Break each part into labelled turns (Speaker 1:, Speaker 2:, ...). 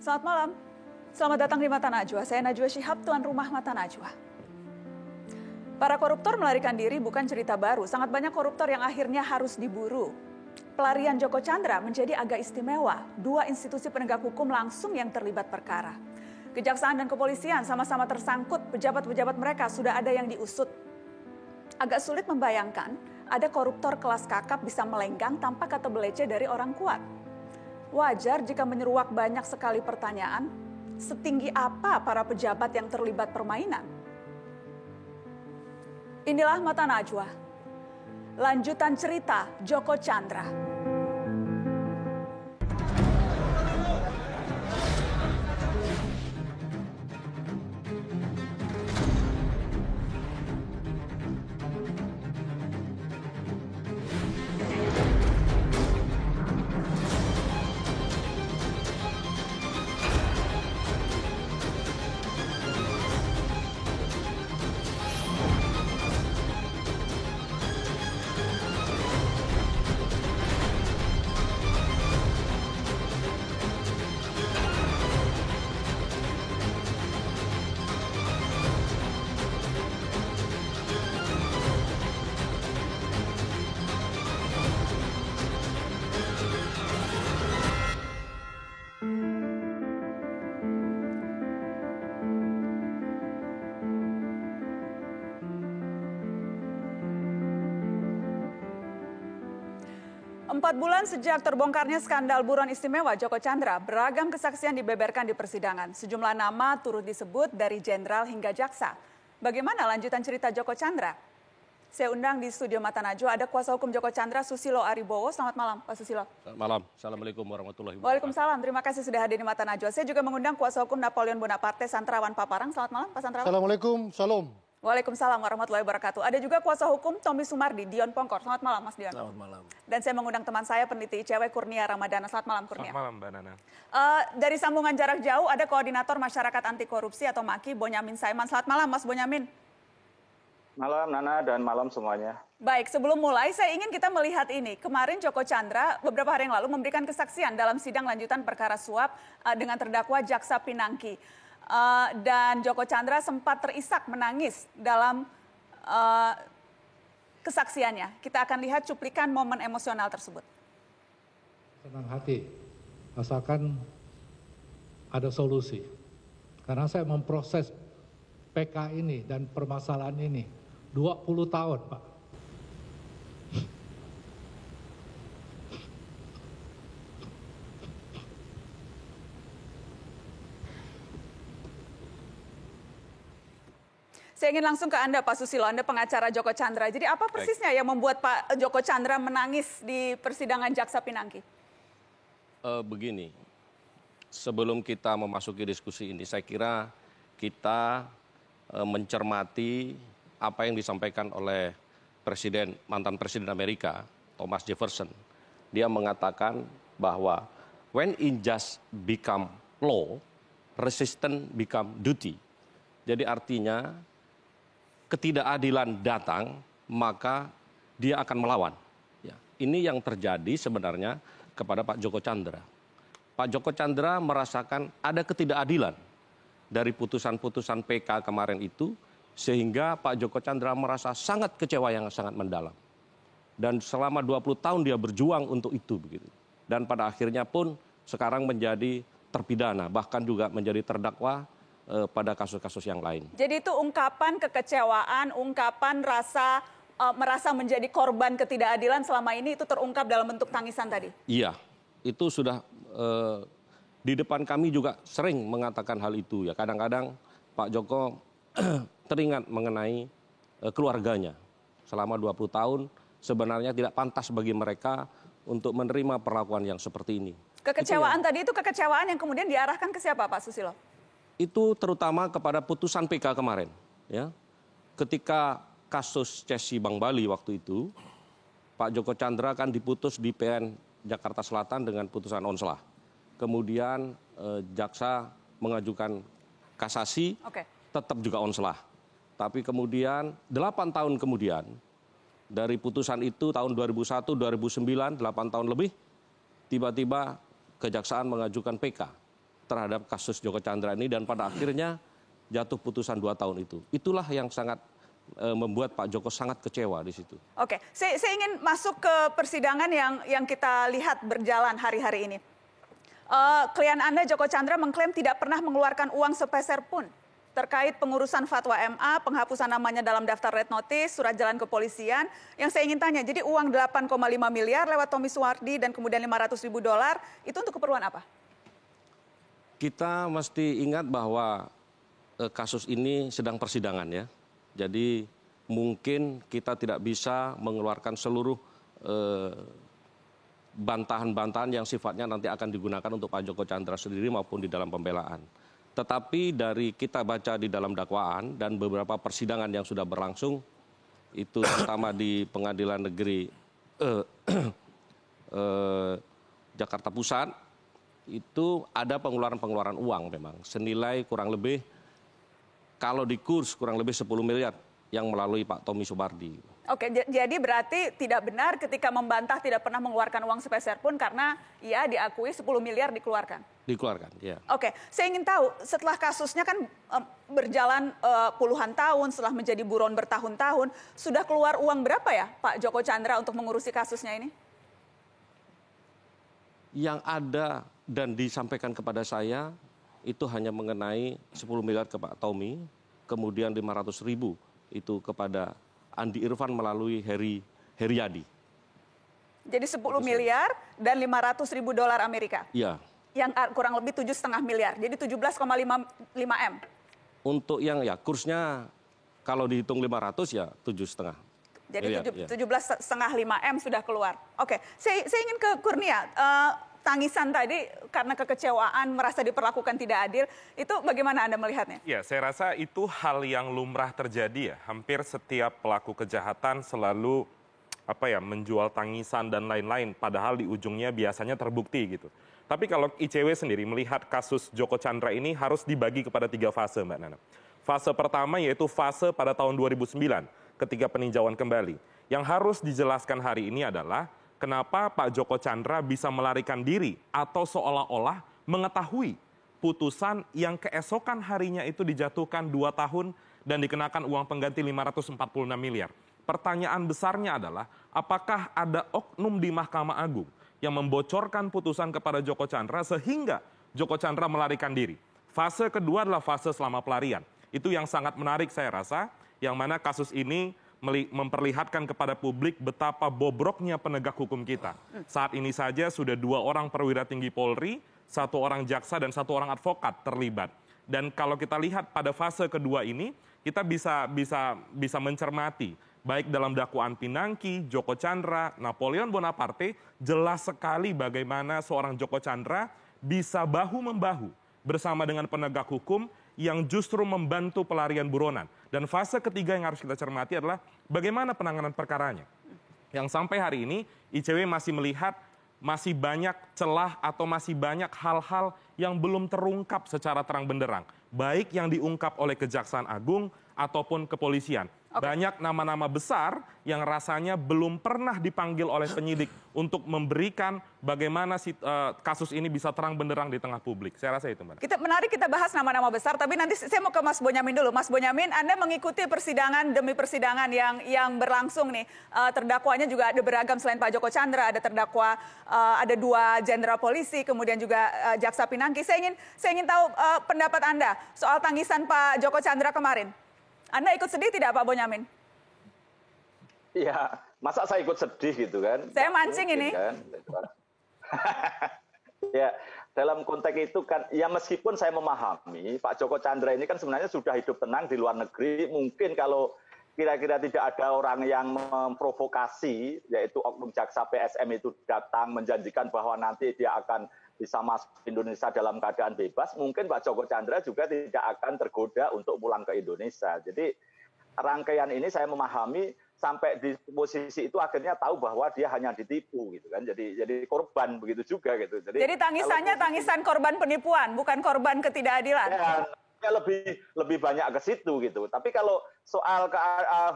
Speaker 1: Selamat malam, selamat datang di Mata Najwa. Saya Najwa Shihab, tuan rumah Mata Najwa. Para koruptor melarikan diri bukan cerita baru. Sangat banyak koruptor yang akhirnya harus diburu. Pelarian Joko Chandra menjadi agak istimewa. Dua institusi penegak hukum langsung yang terlibat perkara. Kejaksaan dan kepolisian sama-sama tersangkut. Pejabat-pejabat mereka sudah ada yang diusut. Agak sulit membayangkan ada koruptor kelas kakap bisa melenggang tanpa kata belece dari orang kuat. Wajar jika menyeruak banyak sekali pertanyaan, setinggi apa para pejabat yang terlibat permainan? Inilah Mata Najwa, lanjutan cerita Joko Chandra. 4 bulan sejak terbongkarnya skandal buron istimewa Joko Chandra, beragam kesaksian dibeberkan di persidangan. Sejumlah nama turut disebut dari jenderal hingga jaksa. Bagaimana lanjutan cerita Joko Chandra? Saya undang di studio Mata Najwa ada kuasa hukum Joko Chandra, Susilo Aribowo. Selamat malam, Pak Susilo.
Speaker 2: Selamat malam. Assalamualaikum warahmatullahi wabarakatuh.
Speaker 1: Waalaikumsalam. Terima kasih sudah hadir di Mata Najwa. Saya juga mengundang kuasa hukum Napoleon Bonaparte, Santrawan Paparang. Selamat malam, Pak Santrawan.
Speaker 3: Assalamualaikum, salam.
Speaker 1: Waalaikumsalam warahmatullahi wabarakatuh. Ada juga kuasa hukum Tommy Sumardi, Dion Pongkor. Selamat malam, Mas Dion.
Speaker 3: Selamat malam.
Speaker 1: Dan saya mengundang teman saya, peneliti ICW Kurnia Ramadana. Selamat malam, Kurnia.
Speaker 4: Selamat malam, Mbak Nana.
Speaker 1: Dari sambungan jarak jauh ada Koordinator Masyarakat Anti Korupsi atau MAKI, Bonyamin Saiman. Selamat malam, Mas Bonyamin.
Speaker 5: Malam Nana dan malam semuanya.
Speaker 1: Baik, sebelum mulai saya ingin kita melihat ini. Kemarin Joko Chandra beberapa hari yang lalu memberikan kesaksian dalam sidang lanjutan perkara suap dengan terdakwa Jaksa Pinangki. Dan Joko Chandra sempat terisak menangis dalam kesaksiannya. Kita akan lihat cuplikan momen emosional tersebut.
Speaker 6: Senang hati, asalkan ada solusi. Karena saya memproses PK ini dan permasalahan ini 20 tahun, Pak.
Speaker 1: Saya ingin langsung ke Anda, Pak Susilo. Anda pengacara Joko Chandra. Jadi apa persisnya yang membuat Pak Joko Chandra menangis di persidangan Jaksa Pinangki?
Speaker 2: Begini, sebelum kita memasuki diskusi ini, saya kira kita mencermati apa yang disampaikan oleh mantan Presiden Amerika, Thomas Jefferson. Dia mengatakan bahwa when injustice become law, resistance become duty. Jadi artinya ketidakadilan datang, maka dia akan melawan. Ya, ini yang terjadi sebenarnya kepada Pak Joko Chandra. Pak Joko Chandra merasakan ada ketidakadilan dari putusan-putusan PK kemarin itu, sehingga Pak Joko Chandra merasa sangat kecewa yang sangat mendalam. Dan selama 20 tahun dia berjuang untuk itu, begitu. Dan pada akhirnya pun sekarang menjadi terpidana, bahkan juga menjadi terdakwa pada kasus-kasus yang lain.
Speaker 1: Jadi itu ungkapan kekecewaan, ungkapan merasa menjadi korban ketidakadilan selama ini itu terungkap dalam bentuk tangisan tadi? Iya,
Speaker 2: itu sudah di depan kami juga sering mengatakan hal itu. Ya, kadang-kadang Pak Joko teringat mengenai keluarganya. Selama 20 tahun sebenarnya tidak pantas bagi mereka untuk menerima perlakuan yang seperti ini.
Speaker 1: Kekecewaan tadi itu kekecewaan yang kemudian diarahkan ke siapa, Pak Susilo?
Speaker 2: Itu terutama kepada putusan PK kemarin. Ya. Ketika kasus Cesi Bank Bali waktu itu, Pak Joko Chandra kan diputus di PN Jakarta Selatan dengan putusan onslah. Kemudian jaksa mengajukan kasasi, tetap juga onslah. Tapi kemudian 8 tahun kemudian, dari putusan itu tahun 2001, 2009, 8 tahun lebih, tiba-tiba kejaksaan mengajukan PK. terhadap kasus Joko Chandra ini dan pada akhirnya jatuh putusan 2 tahun itu. Itulah yang sangat membuat Pak Joko sangat kecewa di situ.
Speaker 1: Oke, saya ingin masuk ke persidangan yang kita lihat berjalan hari-hari ini. Klien Anda Joko Chandra mengklaim tidak pernah mengeluarkan uang sepeser pun terkait pengurusan fatwa MA, penghapusan namanya dalam daftar red notice, surat jalan kepolisian. Yang saya ingin tanya, jadi uang 8,5 miliar lewat Tommy Suwardi dan kemudian $500.000 itu untuk keperluan apa?
Speaker 2: Kita mesti ingat bahwa kasus ini sedang persidangan ya. Jadi mungkin kita tidak bisa mengeluarkan seluruh bantahan-bantahan yang sifatnya nanti akan digunakan untuk Pak Joko Chandra sendiri maupun di dalam pembelaan. Tetapi dari kita baca di dalam dakwaan dan beberapa persidangan yang sudah berlangsung, itu terutama di Pengadilan Negeri Jakarta Pusat, itu ada pengeluaran-pengeluaran uang memang senilai kurang lebih kalau di kurs kurang lebih 10 miliar yang melalui Pak Tommy Suwardi.
Speaker 1: Oke, jadi berarti tidak benar ketika membantah tidak pernah mengeluarkan uang sepeser pun karena ya diakui 10 miliar dikeluarkan.
Speaker 2: Dikeluarkan, ya.
Speaker 1: Oke, saya ingin tahu setelah kasusnya kan berjalan puluhan tahun, setelah menjadi buron bertahun-tahun, sudah keluar uang berapa ya Pak Joko Chandra untuk mengurusi kasusnya ini?
Speaker 2: Yang ada dan disampaikan kepada saya itu hanya mengenai 10 miliar ke Pak Tommy, kemudian 500.000 itu kepada Andi Irfan melalui Heriadi.
Speaker 1: Jadi 10 miliar dan $500.000 Amerika?
Speaker 2: Iya.
Speaker 1: Yang kurang lebih 7,5 miliar, jadi 17,5 M.
Speaker 2: Untuk yang ya kursnya kalau dihitung 500 ya 7,5.
Speaker 1: Jadi
Speaker 2: miliar,
Speaker 1: 17,5 M sudah keluar. Oke, saya ingin ke Kurnia. Tangisan tadi karena kekecewaan merasa diperlakukan tidak adil, itu bagaimana Anda melihatnya?
Speaker 3: Ya, saya rasa itu hal yang lumrah terjadi ya. Hampir setiap pelaku kejahatan selalu menjual tangisan dan lain-lain, padahal di ujungnya biasanya terbukti gitu. Tapi kalau ICW sendiri melihat kasus Joko Chandra ini harus dibagi kepada 3 fase, Mbak Nana. Fase pertama yaitu fase pada tahun 2009 ketika peninjauan kembali. Yang harus dijelaskan hari ini adalah kenapa Pak Joko Chandra bisa melarikan diri atau seolah-olah mengetahui putusan yang keesokan harinya itu dijatuhkan 2 tahun dan dikenakan uang pengganti 546 miliar. Pertanyaan besarnya adalah apakah ada oknum di Mahkamah Agung yang membocorkan putusan kepada Joko Chandra sehingga Joko Chandra melarikan diri. Fase kedua adalah fase selama pelarian. Itu yang sangat menarik saya rasa, yang mana kasus ini memperlihatkan kepada publik betapa bobroknya penegak hukum kita. Saat ini saja sudah 2 orang perwira tinggi Polri, 1 orang jaksa dan 1 orang advokat terlibat. Dan kalau kita lihat pada fase kedua ini, kita bisa mencermati baik dalam dakwaan Pinangki, Joko Chandra, Napoleon Bonaparte, jelas sekali bagaimana seorang Joko Chandra bisa bahu-membahu bersama dengan penegak hukum yang justru membantu pelarian buronan. Dan fase ketiga yang harus kita cermati adalah bagaimana penanganan perkaranya. Yang sampai hari ini ICW masih melihat masih banyak celah atau masih banyak hal-hal yang belum terungkap secara terang benderang. Baik yang diungkap oleh Kejaksaan Agung ataupun kepolisian. Banyak nama-nama besar yang rasanya belum pernah dipanggil oleh penyidik untuk memberikan bagaimana kasus ini bisa terang benderang di tengah publik. Saya rasa itu, Mbak.
Speaker 1: Menarik kita bahas nama-nama besar, tapi nanti saya mau ke Mas Bonyamin dulu. Mas Bonyamin, Anda mengikuti persidangan demi persidangan yang berlangsung nih. Terdakwanya juga ada beragam selain Pak Joko Chandra, ada terdakwa, ada 2 jenderal polisi, kemudian juga Jaksa Pinangki. Saya ingin tahu pendapat Anda soal tangisan Pak Joko Chandra kemarin. Anda ikut sedih tidak Pak Bonyamin?
Speaker 5: Iya, masa saya ikut sedih gitu kan?
Speaker 1: Saya mancing ini.
Speaker 5: Kan? Ya, dalam konteks itu kan, ya meskipun saya memahami Pak Joko Chandra ini kan sebenarnya sudah hidup tenang di luar negeri. Mungkin kalau kira-kira tidak ada orang yang memprovokasi, yaitu oknum jaksa PSM itu datang menjanjikan bahwa nanti dia akan bisa masuk Indonesia dalam keadaan bebas, mungkin Pak Joko Chandra juga tidak akan tergoda untuk pulang ke Indonesia. Jadi rangkaian ini saya memahami sampai di posisi itu akhirnya tahu bahwa dia hanya ditipu gitu kan. Jadi korban begitu juga gitu.
Speaker 1: Jadi tangisannya tangisan korban penipuan, bukan korban ketidakadilan.
Speaker 5: Ya, lebih banyak ke situ gitu. Tapi kalau soal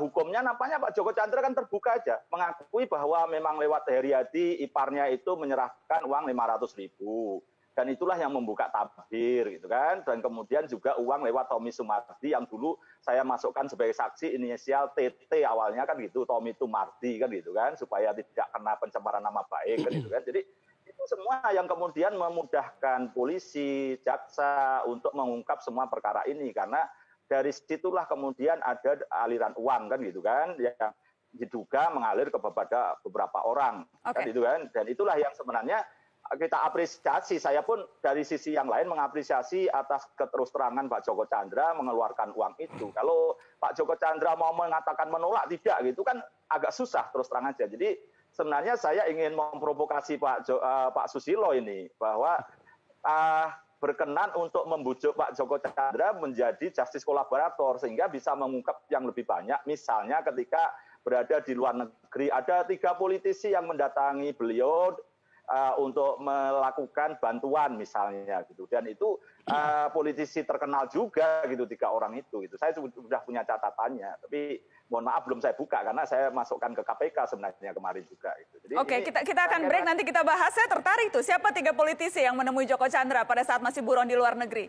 Speaker 5: hukumnya nampaknya Pak Joko Chandra kan terbuka aja, mengakui bahwa memang lewat Heriadi iparnya itu menyerahkan uang 500.000 Dan itulah yang membuka tabir gitu kan. Dan kemudian juga uang lewat Tommy Sumardi yang dulu saya masukkan sebagai saksi inisial TT awalnya kan gitu, Tommy Tumardi kan gitu kan, supaya tidak kena pencemaran nama baik kan gitu kan. Jadi itu semua yang kemudian memudahkan polisi, jaksa untuk mengungkap semua perkara ini, karena dari situlah kemudian ada aliran uang kan gitu kan, yang diduga mengalir kepada beberapa orang kan gitu kan. Dan itulah yang sebenarnya kita apresiasi. Saya pun dari sisi yang lain mengapresiasi atas keterus terangan Pak Joko Chandra mengeluarkan uang itu. Kalau Pak Joko Chandra mau mengatakan menolak tidak gitu kan agak susah terus terang aja. Jadi sebenarnya saya ingin memprovokasi Pak Susilo ini bahwa berkenan untuk membujuk Pak Joko Chandra menjadi justice kolaborator sehingga bisa mengungkap yang lebih banyak. Misalnya ketika berada di luar negeri ada 3 politisi yang mendatangi beliau untuk melakukan bantuan misalnya gitu, dan itu politisi terkenal juga gitu 3 orang itu gitu. Saya sudah punya catatannya, tapi mohon maaf belum saya buka karena saya masukkan ke KPK sebenarnya kemarin juga itu. Jadi
Speaker 1: oke, kita akan break, nanti kita bahas. Saya tertarik tuh siapa 3 politisi yang menemui Joko Chandra pada saat masih buron di luar negeri.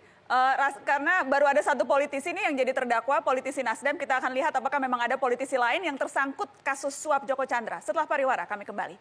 Speaker 1: Karena baru ada 1 politisi ini yang jadi terdakwa, politisi Nasdem. Kita akan lihat apakah memang ada politisi lain yang tersangkut kasus suap Joko Chandra. Setelah pariwara kami kembali.